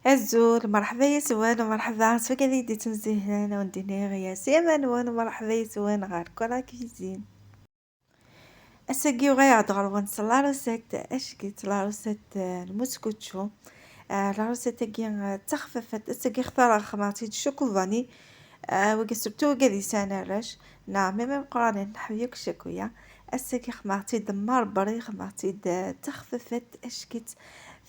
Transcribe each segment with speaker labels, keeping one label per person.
Speaker 1: الزول مرحبا يا سوان ومرحبا سوا كذا ديتو مزيان ونديني غيا سيما نوان ومرحبا يا سوان غارك ولا كيزين اساقي وغاية عدغر ونص لاروسيت اش قلت لاروسيت الموسكوتشو لاروسيت كي تخففت اساقي اختار خمارتي شوكو فاني وقسرتو قدي سانا راش نعم ميم قراني نحويك شكويا اساقي خمارتي دمار بري خمارتي تخففت اش قلت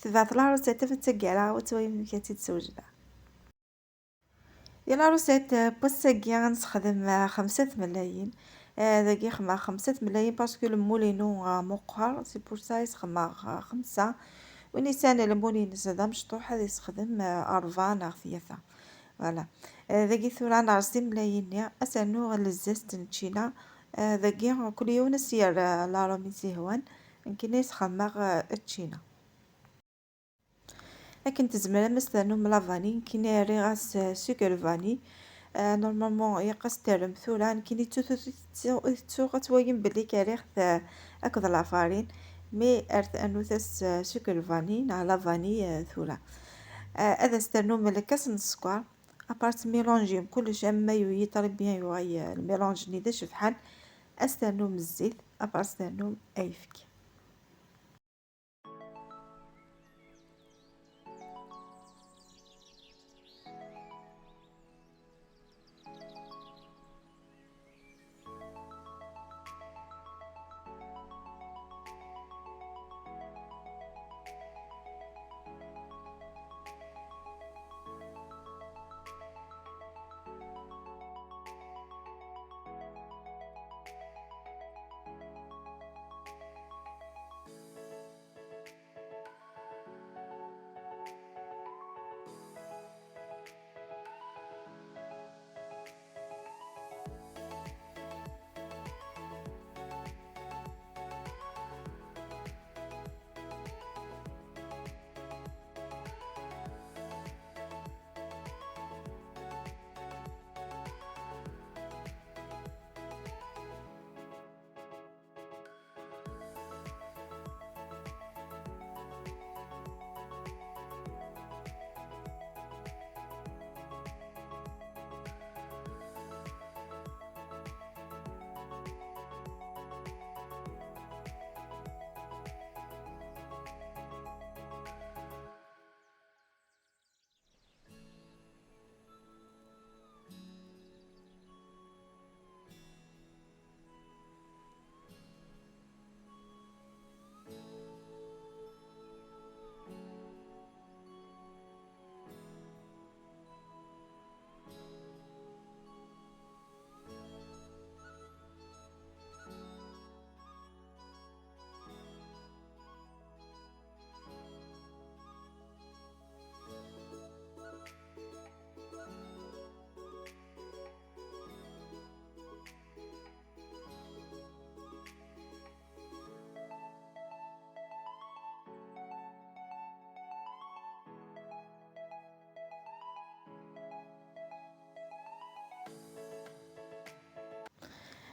Speaker 1: ثبات لاروسيت فتقالها وتوي مكاتي تسوجدا يلا روسيت بوسكي غنستخدم 5 ملايين ذاكي خما 5 ملايين باسكو المولينو مقهر سي بور سا يسخما 5 ونيسان المولين زادا مشطوح هذا يستخدم 4 ناغ 3 فوالا ذاكي ثورا ناغ 6 ملايين اسانو لزاز نتشينا ذاكي كل يوم نسير لا روميزي هوان يمكن يسخما تشينا لكن تزمر مثلا ملا فاني كاين ري غاس سكر فاني نورمالمون يقاس ترم ثوران كاين تو غتوين بلي كاريخ اكد لافارين مي ارث انو ثاس سكر فاني نا لا فاني ثورا هذا استرنو من كاس السكر ابارت ميلونجيهم كلش اما يطرب بيان يوغي الميلونج ني داش فحال استرنو من الزيت ابارت استرنو ايفك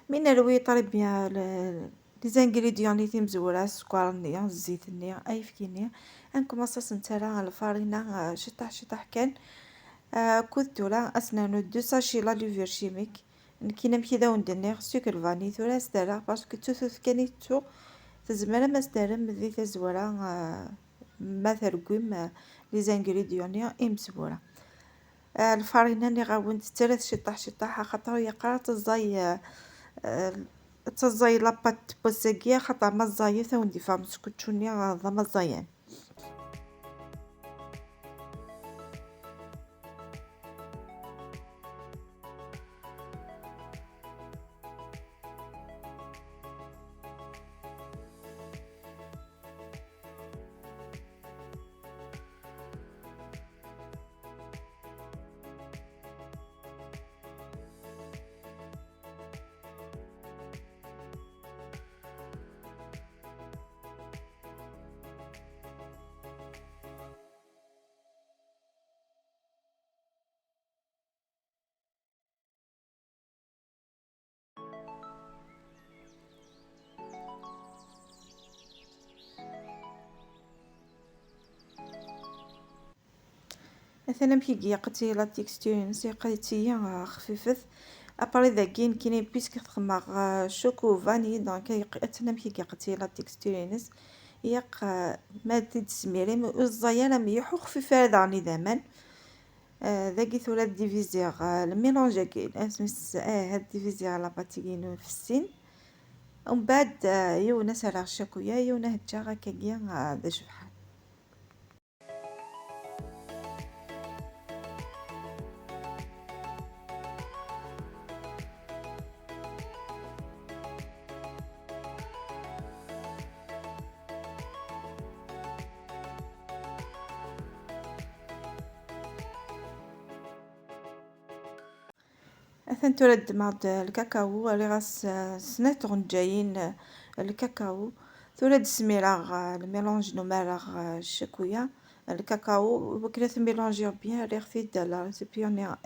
Speaker 1: من الوي طرب بيان لي زانغريديون لي مزوره السكر نيا الزيت نيا اي فكينيا انكماصاص نتاع الفارينه شطح كان كود دولا اسنانو 2 ساشي لا لوفير شيميك كاينه كذا وندير سكر فاني ثورا ستارا باسكو توثوث كانيتو تزمر ما ستارم ذي تزورا ما ترقم لي زانغريديون نيا مزوره الفارينه اللي غاوند ترث شطح خاطر يقرا تزاي تزاي لاباط بوسكيه خاطر ما زايا ثوندي فامس كوتشوني هذا ما زايان مثلا كي قتي لا تيكستور قتي خفيفت ابري ذاكين كاين بيسك تخمغ شوكو فاني دونك اتنا كي قتي لا تيكستور يق ما تسميري الزيانه مليح وخفيفه داني دامان. ذاكي ثورة ديفيزيغ الميلونج كي اسمس هاد ديفيزيغ لا باتيكينو في السين ومن بعد يونا سرع الشاكويا يونا هجا هكاكيا ذا شبحال. أثن ترد مع الكاكاو اللي غاس سنات جايين الكاكاو ترد سميراغ الميلونج نمارغ الشكوية الكاكاو وكنا تميلونجيو بيان ريغ في دالا ريسيبيوني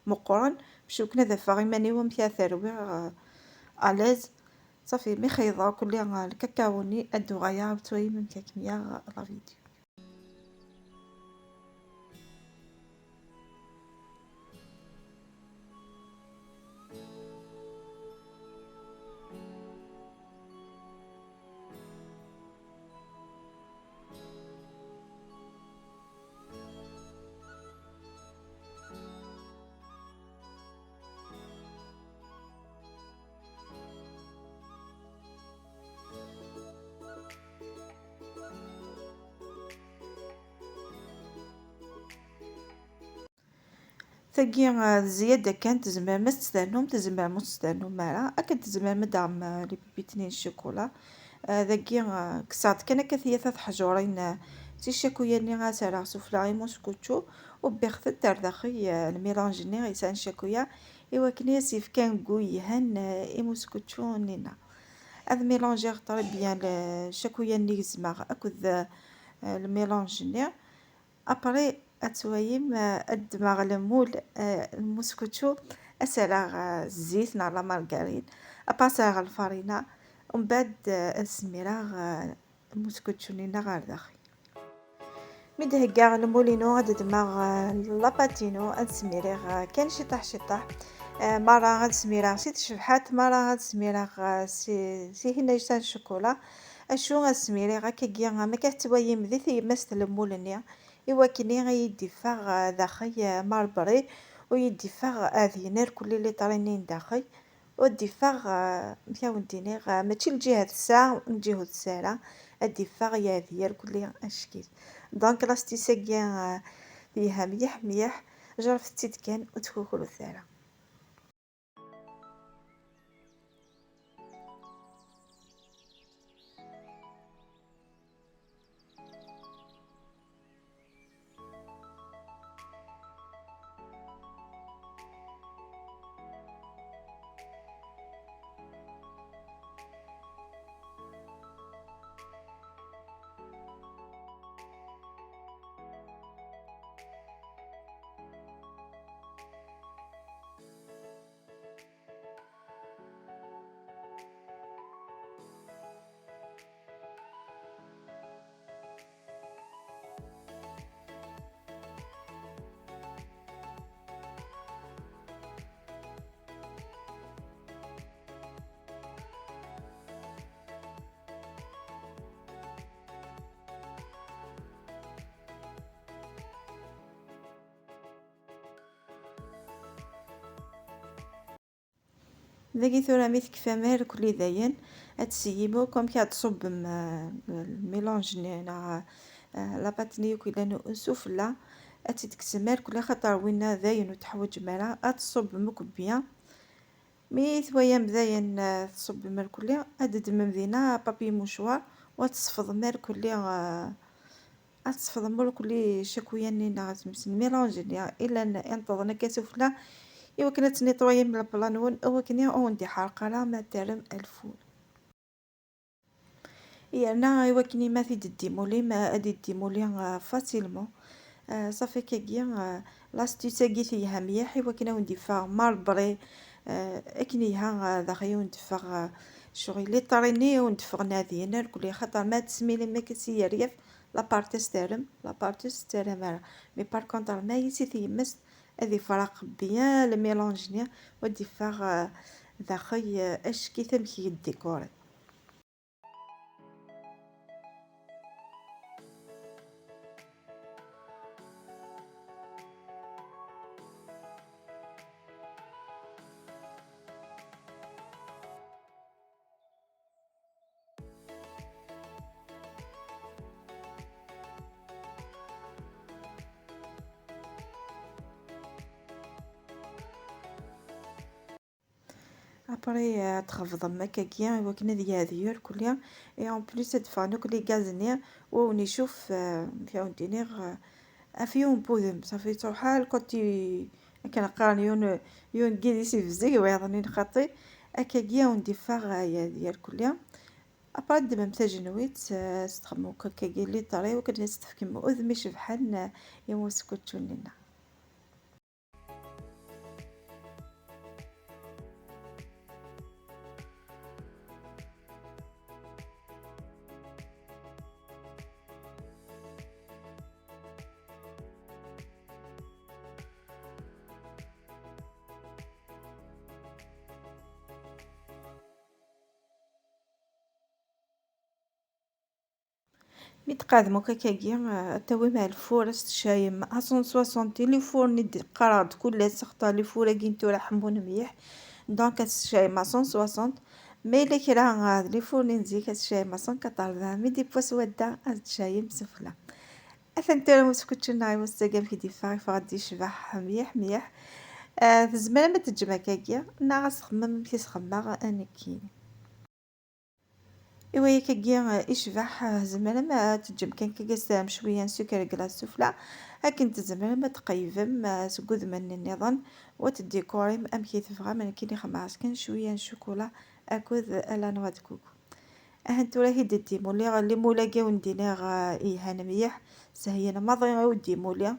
Speaker 1: مقرن باش وكنا دافا غيماني ومثيا ثروي ألاز صافي مي خيضا كلي الكاكاوني ادو غايا بتوي من كاكميا لا فيديو. ثقي الزيادة كانت تزمر ما تستانوم تزمر مو تستانوم مالا أكد تزمر مدعم لي بيتنين الشوكولا ذاكي كسات كان كثية ثلاث حجورين تي الشاكويا ني غاسالة سوفلاغي موسكوتشو وبيخت الدردخي الميلانج ني غيسان شاكويا إوا كني سيف كان قوي هان موسكوتشو نينا هذا ميلانجي طري بيان الشاكويا ني زماغ أكد الميلانج ني ابري اتويم الدماغ المول الموسكوتشو اسالغ الزيت نار لا مارغرين اباساغ الفارينة ومن بعد السميراغ الموسكوتشو نينا غار داخل مدهكا المولينو غاد دماغ لاباتينو السميراغ كان شطح شطح مرة غاد سميراغ سي تشبحات مرة غاد سميراغ سي هنا جتان الشوكولا اشو غاد سميراغ كاكيا ما كتويم ذي ثي مست المولنيا إوا كني غيدي فاغ داخي ماربري ويدي فاغ أذينير كل اللي طرينين داخي ودي فاغ مشاو ندينيغ ماشي لجهة الساعة من جهة السارة ادي فاغ يا ذيال كل اشكيل دونك لاستيساكيا فيها مليح مليح جرفتي كان وتكوكلو الثارة. ذاكي ثورة مي تكفى ماهر كلي داين هتسيبو كوم كي تصب الميلونج نتاع لاباط نيو كي لانو سفلى تكسمر كل خطر وين داين وتحوج مرا تصب مكبيا مي ثويا مذاين تصب مر كلي هاد مدينة بابي موشوار وتصفض مر كلي تصفض مر كلي شكويا نينا تمسن ميلونج الا انتظرنا كسفلى إوا كانت نيطوايي من البلانون هو كني اوندي حرقة لا ما ترم الفول انا إوا كني ما في ديمولي ما ادي ديمولي فاسيلمون صافي كاكيا لاستيساكي فيها مليح إوا كنا وندي فيها ماربري اكنيها داخي وندفغ شغل لي طريني وندفغ نادينا كل خطر ما تسميلي ما كسي ريف لابارتي ستيرم لابارتي ستيرم راه مي بار كونطر ما يسيت يمس هذي فراق بيان الميلونج نيا ودي فاغ داخل اش كي تمشي الديكور. ابري تخفض مكاكيا وكنا ديال كليا اي اون بليس تفانوك لي غازنيا ونشوف فيهم دينيغ افيون بودم صافي توحال كنتي كان قانيون يون كيديسي فزي ويضني خاطي اكاكيا وندي فاغ يا ديال كليا ابرا دابا متاجنويت استخدمو كاكي لي طري وكنا نستفكم اذمي شبحان يموسكوتشونينا. متقادمو كاكاكيا تاوي مع الفور شايم 160 لي فور ندي قراد كل سخطه لي فور كينتو راه حمون مليح دونك شايم 160 مي لي كرا لي فور نزيك شايم 180 مي دي بوس ودا شايم سفله اثنتي مسكوتش ناي مستقام في دفاع فغادي شبح مليح مليح. في الزمان ما تجمع كاكيا ناقص خمم في خماغ انا كي إوا كاكيا يشبح زعما ما تجم كان كيسام شويه سكر كلاص سفلى هاكن زعما ما تقيفم سكوذ من النظام وتديكوري ام كي تبغى من كي خماس كان شويه شوكولا اكوذ لا نوع د كوكو اهنتو راهي ديتي مولي اللي مولا كاو ندينا ايهان مليح سهينا ما ضيع ودي مولا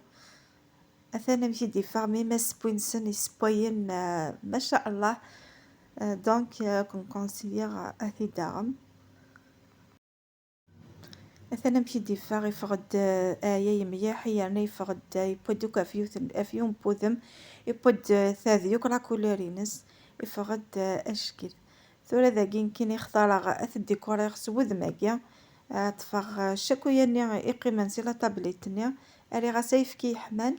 Speaker 1: اثنا مشي دي فارمي ما سبوينسن سبوين ما شاء الله. دونك كون كونسيير اثي داغم مثلا مشي ديفاغ يفقد آية مليح يعني يفقد يبودوك أفيون بوذم يبود ثاذيوك راه كولورينس يفقد أشكال ثورة ذاكين كين يختار أث الديكور يخص وذماكيا تفاغ شاكو يعني يقيم لا طابليتنيا أري غاسايف كي يحمان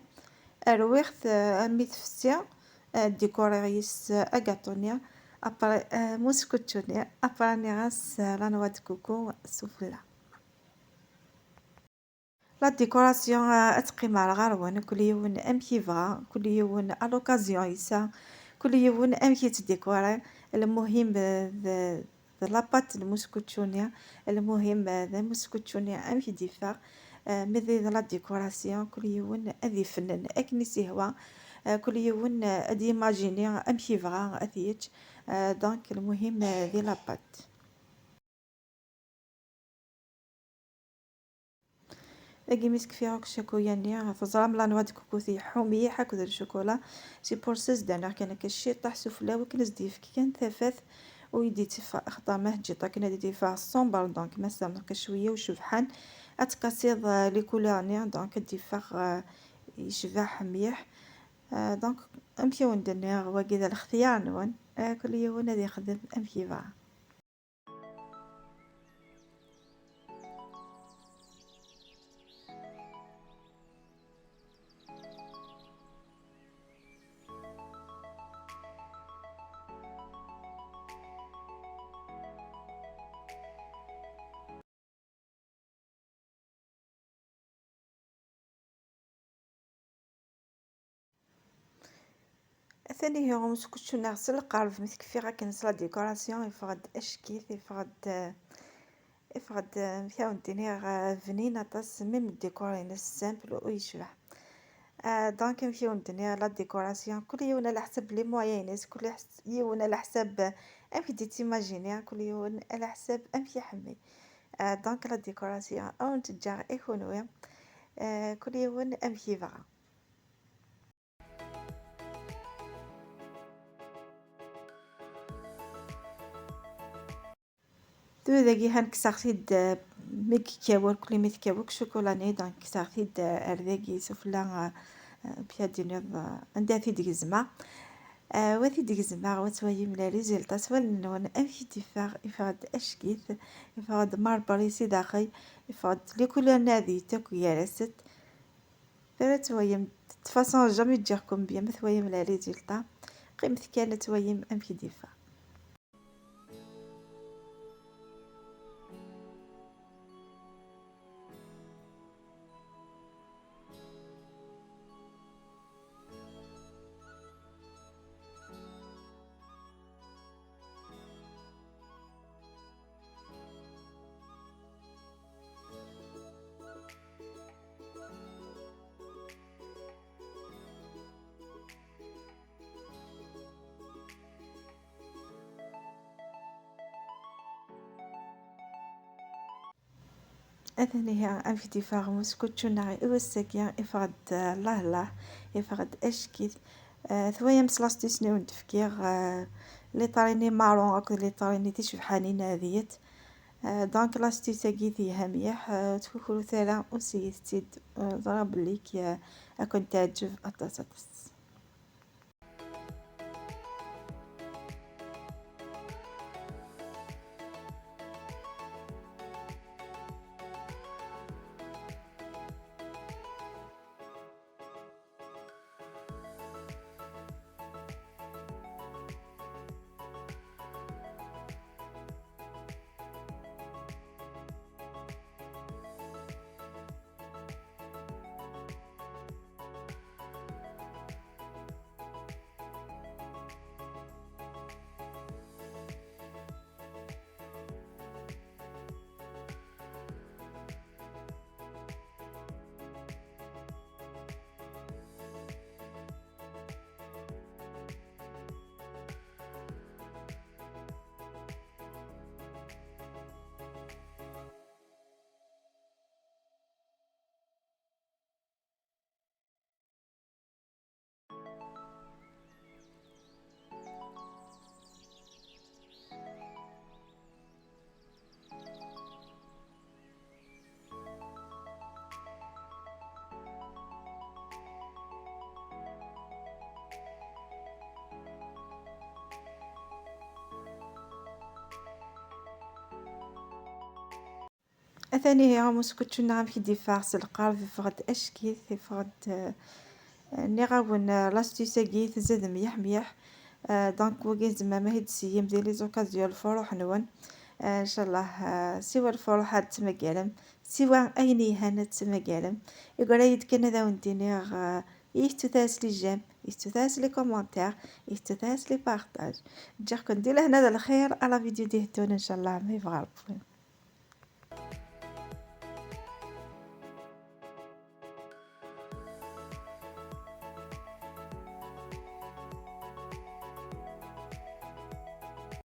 Speaker 1: أرويخت أمي تفسيا الديكور يس أكاطونيا أبرا موسكوتشونيا أبراني غاس رانوات كوكو سوفلا. لا ديكوراسيون اتقيم على غاروان كل يوم ام كيفا كل يوم الوكازيون يسا كل يوم ام كي تديكوري المهم لاباط المسكوتشونيا المهم ذا مسكوتشونيا ام كي ديفا مذي لا ديكوراسيون كل يوم اذي فنن اكني سيهوا كل يوم ادي ماجيني ام كيفا اثيتش دونك المهم ذي لاباط اجي مسك فيها الشوكو يعني تزرم لا نواد كوكوثي حومي حكذا الشوكولا سي بورسيس دانا كان كشي طاح سفلا وكنز ديف كي كان ثافث ويدي تفا اخطامه جيطا كنا دي تفا الصومبر دونك ما سامك شويه وشبحان اتكاسيض لي كولورني دونك ديفا يشبح مليح. دونك امشيو ندير واكيد الاختيار نون كل يوم نادي يخدم امشي فا. ثاني هو مسكوتشو نغسل القارب مثل كيف غا كنس لا ديكوراسيون يفقد اشكيث يفقد فيها ندير فنينه طاس ميم الديكور ينس سامبل ويشبح. دونك نمشيو ندير لا ديكوراسيون كل يوم على حسب لي موينز كل يوم على حسب امشي دي تيماجيني كل يوم على حسب امشي حمي. دونك لا ديكوراسيون او نتجار يكونوا كل يوم امشي فغا. تو ذاكي هانك ساقسيد ميكيكاور كل ميتكاوك شوكولاني دونك تاخيد أرداكي سفلا بيادي نض عندها في ديزما وثي ديزما وتويم لا ريزلتا سوال نون أمشي تفاغ يفاد أشكيث يفاد ماربريسي داخي يفاد لكل نادي تاكو يارست فرات ويم تفاصون جامي تجيكم بيا مثويم لا ريزلتا قيمت كانت ويم أمشي دفاع. أثني هي أمشي دفاع مسكوتشو ناعي إوسكيا إفاد الله الله إفاد أشكيث ثويا مسلاستي سنو ندفكيغ لي طاريني مارون أكو لي طاريني تيشبحانين هذيت دونك لاستي تاقيثي مليح تكوكولو ثالا وسيثتيد ضرب ليك أكون تعجب أطاس. أثاني هي مسكوتشو نعم في دفاع سلقار في فغد أشكيث في فغد نغاون لاستيسا كيث زاد ميح دونك وكين زعما ما هيد سيام ديال لي زوكازيون الفروح نون ان شاء الله سوى الفروح هاد تمقالم سوى اين يهانا تمقالم يقول يد كان هذا وندينيغ يستثاس لي جيم يستثاس لي كومونتير يستثاس لي بارطاج جاكم دير هنا الخير على فيديو ديهتون ان شاء الله ما يبغى